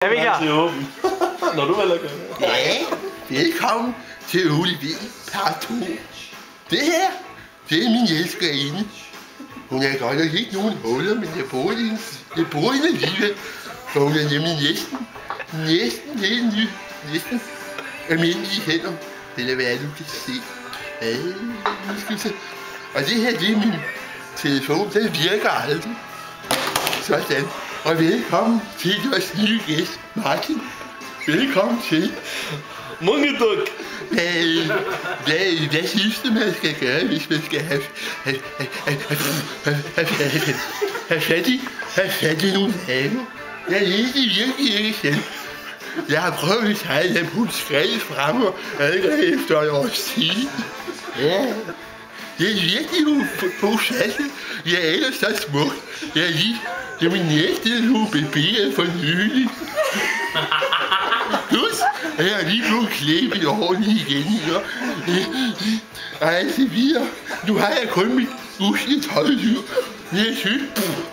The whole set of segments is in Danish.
Er vi klar? Når du vil gøre det. Ja, velkommen til Ole V. part 2. Det her, det er min elskerinde. Hun er godt nok ikke nogen huller, men jeg bruger hende alligevel. For hun er nemlig næsten helt ny. Næsten almindelige hænder. Eller hvad du kan se. Og det her, det er min telefon. Den virker aldrig. Sådan. Og velkommen til vores nye gæst, Martin. Velkommen til. Mange tak. Hvad synes du, man skal gøre, hvis man skal have fat i nogle damer? Jeg ved det virkelig ikke selv. Jeg har prøvet at tage dem, hun skrev frem og allerede efter et års tid. Ja. Det er virkelig ufattelig. Jeg er ellers så smuk. Jeg er lige min næste barberet for nylig. Plus, at jeg er lige blevet klippet ordentligt igen. Og altså videre. Nu har jeg kun mit usle tøjdyr. Men jeg synes,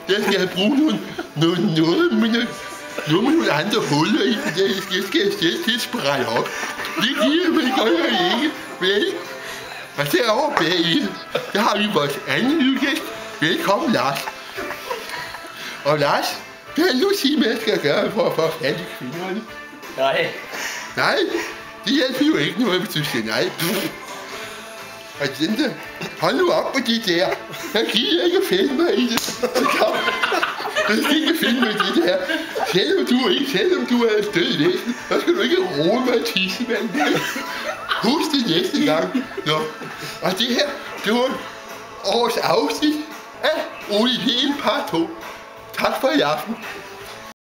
jeg skal bruge nogle andre huller i det der. Jeg skal selv til at sprætte op. Det giver mig godt ikke. Vel? Og derovre baginde, der har vi vores anden nye gæst. Velkommen, Lars. Og Lars, hvad vil du sige, hvad jeg skal gøre for at få fat i kvinderne? Nej. Nej, det hjælper jo ikke noget, hvis du siger nej. Og den der, hold nu op på det der. Jeg gider ikke at finde mig i det. Jeg skal ikke finde mig i det der. Selvom du er et død væsen, så skal du ikke roe mig og tisse, mand. Husk det næste gang. Nå. Og det her, det var årets afsnit af Ole V. part 2. Tak for i aften.